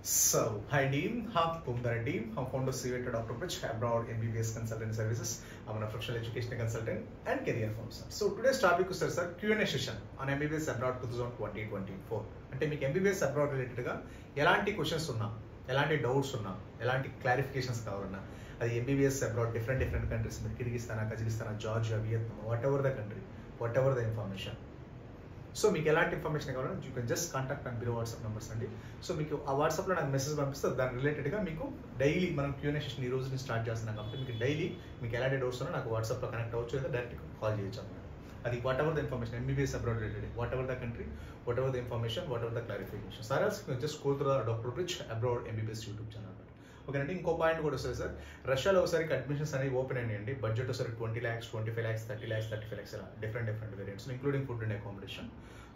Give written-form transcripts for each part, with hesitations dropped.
So, hi team, I'm Kumdar team. I'm founder CEO at Dr. Bridge, Abroad MBBS Consultant Services. I'm an professional education consultant and career counselor. So, today's topic is Q&A session on MBBS Abroad 2020-24. అంటే మీకు MBBS Abroad రిలేటెడ్గా ఎలాంటి questions ఉన్నా, ఎలాంటి doubts ఉన్నా, ఎలాంటి clarifications కావాలన్నా, అది MBBS Abroad డిఫరెంట్ కంట్రీస్, మీరు కిర్గిస్తానా, కజకిస్తానా, Georgia, Vietnam, whatever the country, whatever the information. So మీకు ఎలాంటి ఇన్ఫర్మేషన్ కావాలంటే you can just contact and below WhatsApp numbers అండి. సో మీకు ఆ వాట్సాప్లో నాకు మెసేజ్ పంపిస్తే దాని రిలేటెడ్గా మీకు డైలీ మనం Q&A సెషన్ ఈ రోజు నుంచి స్టార్ట్ చేస్తున్నాం కాబట్టి మీకు డైలీ మీకు ఎలాంటి డౌట్స్ ఉన్నా నాకు వాట్సాప్లో కనెక్ట్ అవ్వచ్చు, లేదా డైరెక్ట్గా కాల్ చేయొచ్చు అన్నమాట. అది what ever the information MBBS abroad related, what ever the country, whatever the information, what ever the clarification. Sir just go through the doctor bridge abroad MBBS YouTube channel. ఓకేనండి, ఇంకో point కూడా వస్తుంది sir. రష్యాలో ఒకసారికి admissions అనేవి open అయ్యండి. Budget ఒకసారి 20 lakhs, 25 lakhs, 30 lakhs, 35 lakhs ఇలా different variants including food and accommodation.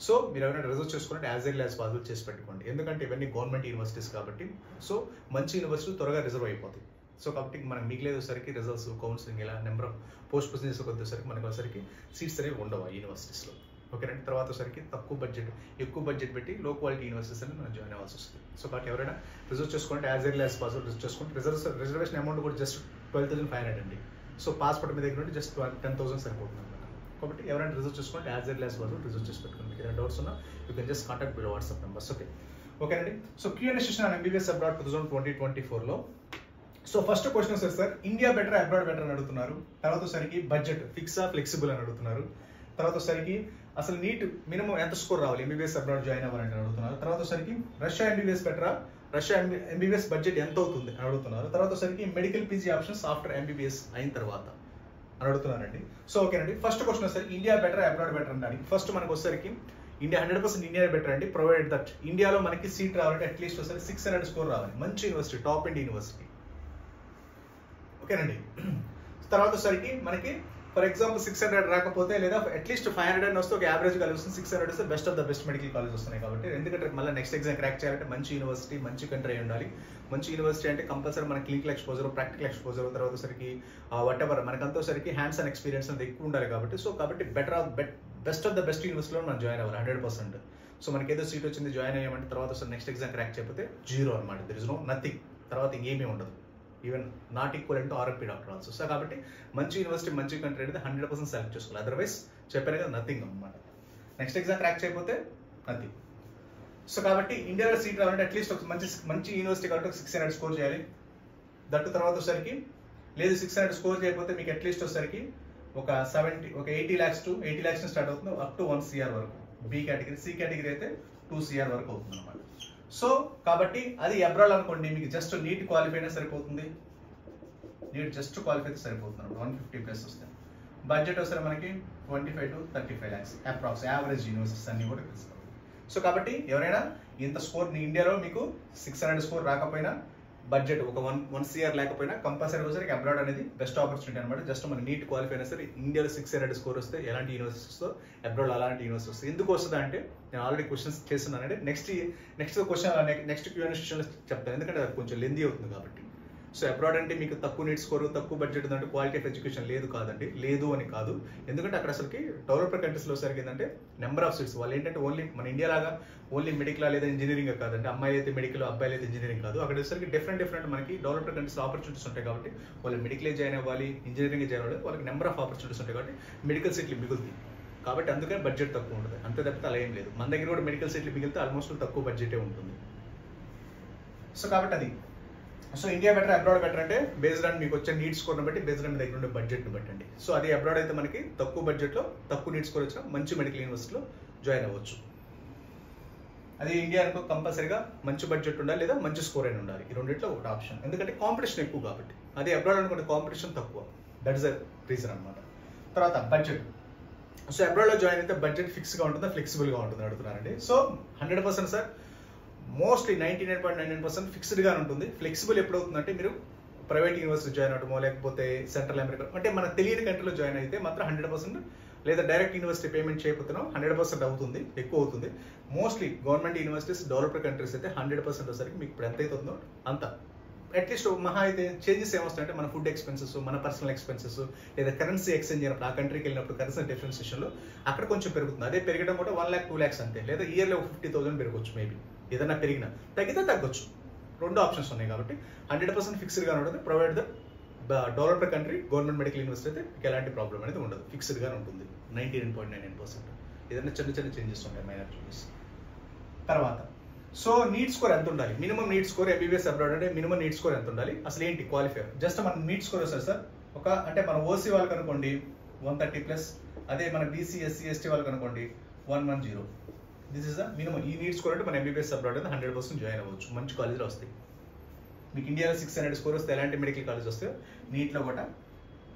So మీరు ఎవరైనా రిజర్వ్ చేసుకుంటే యాజ్ ఎర్లీ యాజ్ పాసిబుల్ చేసి పెట్టుకోండి. ఎందుకంటే ఇవన్నీ గవర్నమెంట్ యూనివర్సిటీస్ కాబట్టి సో మంచి యూనివర్సిటీ త్వరగా రిజర్వ్ అయిపోతాయి. సో కాబట్టి మనకి మిగిలేదు ఒకసారికి రిజల్ట్స్, కౌన్సిలింగ్ ఇలా నెంబర్ ఆఫ్ పోస్ట్ పొజిషన్స్ కొద్దిసరికి మనకి ఒకసారికి సీట్స్ అనేవి ఉండవు ఆ యూనివర్సిటీస్లో. ఓకేనండి, తర్వాత ఒకసారికి తక్కువ బడ్జెట్, ఎక్కువ బడ్జెట్ పెట్టి లో క్వాలిటీ యూనివర్సిటీస్ అని మనం జాయిన్ అవ్వాల్సి వస్తుంది. సో కాబట్టి ఎవరైనా రిజర్వ్ చేసుకుంటే as early as possible reserve చేసుకుంటే రిజర్వేషన్ అమౌంట్ కూడా జస్ట్ 12,500 అండి. సో పాస్పోర్ట్ మీ దగ్గర నుండి జస్ట్ 10,000 సరిపోతుంది అనమాట. కాబట్టి ఎవరైనా రిజర్వ్ చేసుకుంటే as early as possible reserve చేసి పెట్టుకోండి. మీకు ఏదైనా డౌట్స్ ఉన్నా you can just contact below WhatsApp numbers. ఓకేనండి. So Q&A session on MBBS abroad 2020-24లో సో ఫస్ట్ క్వశ్చన్ వస్తుంది sir, India better abroad better అని అడుగుతున్నారు. తర్వాత సరికి బడ్జెట్ ఫిక్సా ఫ్లెక్సిబుల్ అని అడుగుతున్నారు. తర్వాత సరికి అసలు నీట్ మినిమం ఎంత స్కోర్ రావాలి MBBS అబ్రాడ్ జాయిన్ అవ్వాలని అడుగుతున్నారు. తర్వాత సరికి రష్యా MBBS బెటరా, రష్యా MBBS బడ్జెట్ ఎంత అవుతుంది అని అడుగుతున్నారు. తర్వాత సరికి medical PG options after MBBS అయిన తర్వాత అని అడుగుతున్నారండి. సో ఓకేనండి, ఫస్ట్ క్వశ్చన్ వచ్చేసరికి ఇండియా బెటర్ అబ్రాడ్ బెటర్ అంటారు. ఫస్ట్ మనకు వచ్చేసరికి ఇండియా 100% ఇండియా బెటర్ అండి, ప్రొవైడెడ్ దట్ ఇండియాలో మనకి సీట్ రావాలంటే అట్లీస్ట్ ఒకసారి 600 స్కోర్ రావాలి. మంచి యూనివర్సిటీ, టాప్ ఎండ్ యూనివర్సిటీ. ఓకేనండి, తర్వాత వచ్చేసరికి మనకి ఫర్ ఎగ్జాంపుల్ 600 రాకపోతే లేదా అట్లీస్ట్ 500 వస్తే ఒక యావరేజ్ కాలేజ్ వస్తుంది. 600 వస్తే best of the best medical college వస్తున్నాయి. కాబట్టి ఎందుకంటే మళ్ళీ నెక్స్ట్ ఎగ్జామ్ క్రాక్ చేయాలంటే మంచి యూనివర్సిటీ, మంచి కంట్రీ అయి ఉండాలి. మంచి యూనివర్సిటీ అంటే కంపల్సరీ మన క్లినికల్ ఎక్స్పోజర్, ప్రాక్టికల్ ఎక్స్పోజర్, తర్వాత సరికి వాట్ ఎవర్ మనకంతా సరికి హ్యాండ్స్ అండ్ ఎక్స్పీరియన్స్ అనేది ఎక్కువ ఉండాలి. కాబట్టి సో కాబట్టి బెస్ట్ ఆఫ్ ద బెస్ట్ యూనివర్సిటీలో మనం జాయిన్ అవ్వాలి 100%. సో మనకి ఏదో సీట్ వచ్చింది జాయిన్ అయ్యామంటే తర్వాత నెక్స్ట్ ఎగ్జామ్ క్రాక్ చేయకపోతే జీరో అనమాట. దర్ ఇస్ నో నథింగ్, తర్వాత ఇంకేమీ ఉండదు. Even not equal to RMP doctor also. So కాబట్టి మంచి యూనివర్సిటీ, మంచి కంట్రీ అనేది 100% సెలెక్ట్ చేసుకోవాలి. అదర్వైజ్ చెప్పాను కదా నథింగ్ అనమాట. నెక్స్ట్ ఎగ్జామ్ క్రాక్ చేయకపోతే నథింగ్. సో కాబట్టి ఇండియాలో సీట్ రావాలంటే అట్లీస్ట్ ఒక మంచి యూనివర్సిటీ కాబట్టి ఒక 600 స్కోర్ చేయాలి. దట్టు తర్వాత వచ్చేసరికి లేదు 600 స్కోర్ చేయకపోతే మీకు అట్లీస్ట్ వచ్చేసరికి ఒక 80 lakhs to 80 lakhs స్టార్ట్ అవుతుంది అప్ టు 1 CR వరకు. B కేటగిరీ, C కేటగిరీ అయితే 2 CR వరకు అవుతుంది అనమాట. సో కాబట్టి అది అబ్రాడ్ అనుకోండి, మీకు జస్ట్ నీట్ క్వాలిఫై అయినా సరిపోతుంది. నీట్ జస్ట్ క్వాలిఫై అయితే సరిపోతుంది అనమాట. 150+ వస్తాయి. బడ్జెట్ వస్తే మనకి 25 to 35 lakhs approx average universities అన్ని కూడా తెలుసుకోవాలి. సో కాబట్టి ఎవరైనా ఇంత స్కోర్ ఇండియాలో మీకు 600 స్కోర్ రాకపోయినా, బడ్జెట్ ఒక 1 CR లేకపోయినా కంపల్సరీ వచ్చేసరికి అబ్రాడ్ అనేది బెస్ట్ ఆపర్చునిటీ అనమాట. జస్ట్ మన నీట్ క్వాలిఫై అయినా సరే ఇండియాలో 600 స్కోర్ వస్తే ఎలాంటి యూనివర్సిటీస్తో అబ్రాడ్ అలాంటి యూనివర్సిటీ వస్తుంది. ఎందుకు వస్తుంది అంటే నేను ఆల్రెడీ క్వశ్చన్స్ చేస్తున్నానంటే నెక్స్ట్ Q&A సెషన్లో చెప్తాను, ఎందుకంటే అది కొంచెం లెందీ అవుతుంది కాబట్టి. సో అబ్రాడ్ అంటే మీకు తక్కువ నీట్ స్కోర్, తక్కువ బడ్జెట్ ఉందంటే క్వాలిటీ ఆఫ్ ఎడ్యుకేషన్ లేదు కాదండి, లేదు అని కాదు. ఎందుకంటే అక్కడ అసలుకి డెవలప్డ్ కంట్రీస్లో సరికి ఏంటంటే నెంబర్ ఆఫ్ సీట్స్ వాళ్ళు ఏంటంటే ఓన్లీ మన ఇండియా లాగా ఓన్లీ మెడికల్ లేదా ఇంజనీరింగ్ కాదండి. అమ్మాయిలు అయితే మెడికల్, అబ్బాయిలు అయితే ఇంజనీరింగ్ కాదు. అక్కడ వచ్చేసరికి డిఫరెంట్ మనకి డెవలప్డ్ కంట్రీస్లో ఆపర్చునిటీస్ ఉంటాయి. కాబట్టి వాళ్ళు మెడికల్ జాయిన్ అవ్వాలి, ఇంజనీరింగ్ జాయిన్ అవ్వాలి, వాళ్ళకి నెంబర్ ఆఫ్ ఆపర్చునిటీస్ ఉంటాయి. కాబట్టి మెడికల్ సీట్లు మిగులుతాయి. కాబట్టి అందుకని బడ్జెట్ తక్కువ ఉంటుంది. అంతే తప్పితే అలా ఏం లేదు. మన దగ్గర కూడా మెడికల్ సీట్లు మిగిలితే ఆల్మోస్ట్ తక్కువ బడ్జెటే ఉంటుంది. సో కాబట్టి అది so India better abroad better అంటే బేస్డ్ ఆన్ మీకు వచ్చే నీట్ స్కోర్ని బట్టి, బేస్డ్ ఆన్ మీ దగ్గర ఉండే బడ్జెట్ని బట్టి అండి. సో అది అబ్రాడ్ అయితే మనకి తక్కువ బడ్జెట్లో తక్కువ నీట్ స్కోర్ వచ్చిన మంచి మెడికల్ యూనివర్సిటీలో జాయిన్ అవ్వచ్చు. అది ఇండియా అనుకో కంపల్సరీగా మంచి బడ్జెట్ ఉండాలి లేదా మంచి స్కోర్ అయినా ఉండాలి. ఈ రెండింటిలో ఒకటి ఆప్షన్, ఎందుకంటే కాంపిటీషన్ ఎక్కువ కాబట్టి. అదే అబ్రాడ్ అనుకుంటే కాంపిటీషన్ తక్కువ, దట్ ఇస్ ద రీజన్ అనమాట. తర్వాత బడ్జెట్. సో అబ్రాడ్లో జాయిన్ అయితే బడ్జెట్ ఫిక్స్గా ఉంటుందా ఫ్లెక్సిబుల్గా ఉంటుందని అడుగుతున్నారండి. సో 100% సార్, మోస్ట్లీ 99.99% ఫిక్స్డ్గా ఉంటుంది. ఫ్లెక్సిబుల్ ఎప్పుడు అవుతుందంటే మీరు ప్రైవేట్ యూనివర్సిటీ జాయిన్ అవడమో లేకపోతే సెంట్రల్ అమెరికా అంటే మనకు తెలియని కంట్రీలో జాయిన్ అయితే మాత్రం 100%, లేదా డైరెక్ట్ యూనివర్సిటీ పేమెంట్ చేయకపోతేనో 100% అవుతుంది, ఎక్కువ అవుతుంది. Mostly government universities, developed countries అయితే 100% వచ్చేసరికి మీకు ఇప్పుడు ఎంత అవుతుందో అంత. అట్లీస్ట్ మహా అయితే చేంజెస్ ఏమొస్తాయంటే మన ఫుడ్ ఎక్స్పెన్సెస్, మన పర్సనల్ ఎక్స్పెన్సెస్, లేదా కరెన్సీ ఎక్స్చేంజ్ అయినప్పుడు ఆ కంట్రీకి వెళ్ళినప్పుడు కరెన్సీ డిఫరెన్షియేషన్లో అక్కడ కొంచెం పెరుగుతుంది. అదే పెరగడం కూడా 1 lakh 2 lakhs అంతే, లేదా ఇయర్లో 50,000 పెరగవచ్చు. మేబీ ఏదైనా పెరిగినా, తగ్గితే తగ్గొచ్చు. రెండు ఆప్షన్స్ ఉన్నాయి కాబట్టి 100% ఫిక్స్డ్గా ఉంటుంది. Provide the developed country government medical university అయితే మీకు ఎలాంటి ప్రాబ్లం అనేది ఉండదు, ఫిక్స్డ్గా ఉంటుంది 99.99%. ఏదైనా చిన్న చిన్న చేంజెస్ ఉంటాయి, మైనర్ చేంజెస్. తర్వాత సో నీట్ స్కోర్ ఎంత ఉండాలి? Minimum neat score MBBS abroad అంటే మినిమం నీట్ స్కోర్ ఎంత ఉండాలి? అసలు ఏంటి క్వాలిఫైర్? జస్ట్ మన నీట్ స్కోర్ వస్తుంది సార్ ఒక అంటే మన ఓసీ వాళ్ళకి అనుకోండి 130+, అదే మన బీసీ ఎస్సీ ఎస్టీ వాళ్ళకి అనుకోండి 110. This is the minimum. ఈ నీట్ స్కోర్ అంటే మన ఎంబీబీఎస్ అబ్రాడ్ అయితే 100% జాయిన్ అవ్వచ్చు, మంచి కాలేజీలో వస్తాయి. మీకు ఇండియాలో 600 స్కోర్ వస్తే ఎలాంటి మెడికల్ కాలేజ్ వస్తాయో నీట్లో కూడా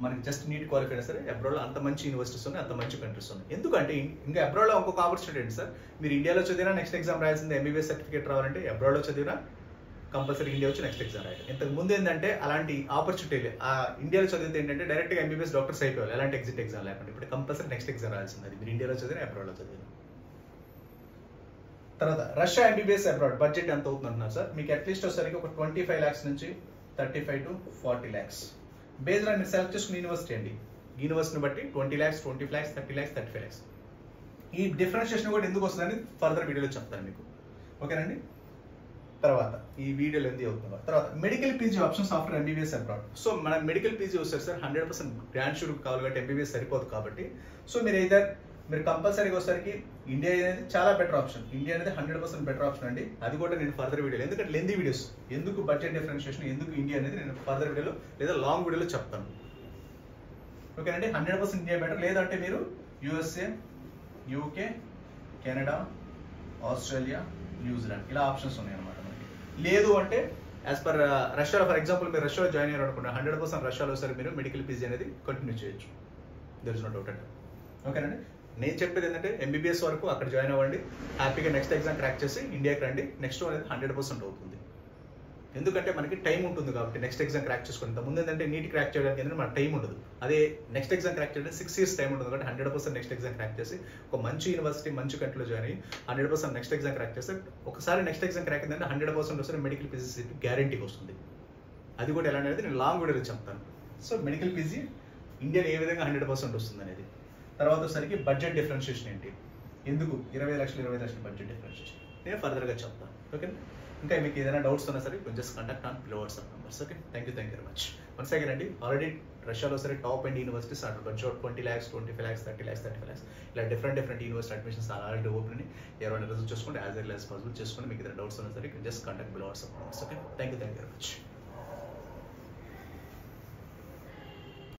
మనకి జస్ట్ నీట్ క్వాలిఫై అయినా సరే అబ్రాడ్లో అంత మంచి యూనివర్సిటీస్ ఉన్నాయి, అంత మంచి కంట్రీస్ ఉన్నాయి. ఎందుకంటే ఇంకా అబ్రాడ్లో ఇంకొక ఆపర్చునిటీ ఏంటి సార్, మీరు ఇండియాలో చదివినా నెక్స్ట్ ఎగ్జామ్ రాయాల్సింది ఎంబీబీఎస్ సర్టిఫికేట్ రావాలంటే అబ్రాడ్లో చదివినా కంపల్సరీ ఇండియా వచ్చి నెక్స్ట్ ఎగ్జామ్ రాయాలి. ఇంతకు ముందు ఏంటంటే అలాంటి ఆపర్చునిటీ ఇండియాలో చదివితే ఏంటంటే డైరెక్ట్గా ఎంబీబీఎస్ డాక్టర్స్ అయిపోవాలి, ఎలాంటి ఎగ్జిట్ ఎగ్జామ్ లేకుండా. ఇప్పుడు కంపల్సరీ నెక్స్ట్ ఎగ్జామ్ రాయాల్సింది, అది మీరు ఇండియాలో చదివినా అబ్రాడ్లో చదివినా. తర్వాత రష్యా ఎంబీబీఎస్ అబ్రాడ్ బడ్జెట్ ఎంత అవుతుంది అంటున్నారు సార్, మీకు అట్లీస్ట్ వచ్చేసరికి ఒక 25 lakhs నుంచి 35 to 40 lakhs బేస్డ్ ఆన్ మీరు సెలెక్ట్ చేసుకున్న యూనివర్సిటీ అండి. యూనివర్సిటీని బట్టి 20 lakhs, 20 lakhs, 30 lakhs, 35 lakhs. ఈ డిఫరెన్షియేషన్ కూడా ఎందుకు వస్తుందని ఫర్దర్ వీడియోలో చెప్తాను మీకు, ఓకేనండి. తర్వాత ఈ వీడియోలో ఎందుకు అవుతుంది. తర్వాత medical PG options after MBBS abroad. So మన మెడికల్ పీజీ వస్తారు సార్ 100% గ్రాండ్ షూర్ కావాలి కాబట్టి ఎంబీబీఎస్ సరిపోదు కాబట్టి సో మీరు కంపల్సరీగా వచ్చేసరికి ఇండియా అనేది చాలా బెటర్ ఆప్షన్. ఇండియా అనేది 100% బెటర్ ఆప్షన్ అండి. అది కూడా నేను ఫర్దర్ వీడియోలో, ఎందుకంటే లెందీ వీడియోస్, ఎందుకు బడ్జెట్ డిఫరెన్షియేషన్, ఎందుకు ఇండియా అనేది నేను ఫర్దర్ వీడియోలో లేదా లాంగ్ వీడియోలో చెప్తాను, ఓకేనండి. 100% ఇండియా బెటర్. లేదంటే మీరు USA, UK, Canada, Australia, New Zealand ఇలా ఆప్షన్స్ ఉన్నాయి అనమాట మనకి. లేదు అంటే యాజ్ పర్ రష్యాలో ఫర్ ఎగ్జాంపుల్ మీరు రష్యాలో జాయిన్ అయ్యారు అనుకుంటే 100% రష్యాలో సరే మీరు మెడికల్ పీజీ అనేది కంటిన్యూ చేయొచ్చు, దర్ ఇస్ నో డౌట్ అంటే, ఓకేనండి. నేను చెప్పేది ఏంటంటే ఎంబీబీఎస్ వరకు అక్కడ జాయిన్ అవ్వండి, హ్యాపీగా నెక్స్ట్ ఎగ్జామ్ క్రాక్ చేసి ఇండియాకి రండి. నెక్స్ట్ అనేది 100% అవుతుంది, ఎందుకంటే మనకి టైం ఉంటుంది కాబట్టి నెక్స్ట్ ఎగ్జామ్ క్రాక్ చేసుకుని. ముందు ఏంటంటే నీట్ క్రాక్ చేయడానికి ఏంటంటే మన టైం ఉండదు, అదే నెక్స్ట్ ఎగ్జామ్ క్రాక్ చేయడానికి 6 years టైం ఉంటుంది కాబట్టి 100% నెక్స్ట్ ఎగ్జామ్ క్రాక్ చేసి ఒక మంచి యూనివర్సిటీ మంచి కంట్రీలో జాయిన్ అయ్యి 100% నెక్స్ట్ ఎగ్జామ్ క్రాక్ చేస్తే ఒకసారి నెక్స్ట్ ఎగ్జామ్ క్రాక్ అయిందంటే 100% వస్తే మెడికల్ పీజీ సీట్ గ్యారంటీగా వస్తుంది. అది కూడా ఎలా అనేది నేను లాంగ్ వీడియోలో చెప్తాను. సో మెడికల్ పీజీ ఇండియాలో ఏ విధంగా 100% వస్తుంది అనేది. తర్వాత వచ్చేసరికి బడ్జెట్ డిఫరెన్షియేషన్ ఏంటి, ఎందుకు 20 లక్షలు 20 లక్షల బడ్జెట్ డిఫరెన్షియేషన్ నేను ఫర్దర్గా చెప్తాను, ఓకే. ఇంకా మీకు ఏదైనా డౌట్స్ ఉన్నా సరే just contact on below WhatsApp numbers, okay. Thank you very much. Once again అండి, ఆల్రెడీ రష్యాలో సరే టాప్ అండ్ యూనివర్సిటీస్ అంటారు budget 20 lakhs, 25 lakhs, 30 lakhs, 35 lakhs ఇలా different university admissions already open అని ఎవరైనా రిజల్ట్ చేసుకోండి, యాజ్ ఎర్లీ యాజ్ పాసిబుల్ చేసుకోండి. మీకు ఏదైనా డౌట్స్ ఉన్నా సరే just contact below WhatsApp numbers, okay. Thank you very much.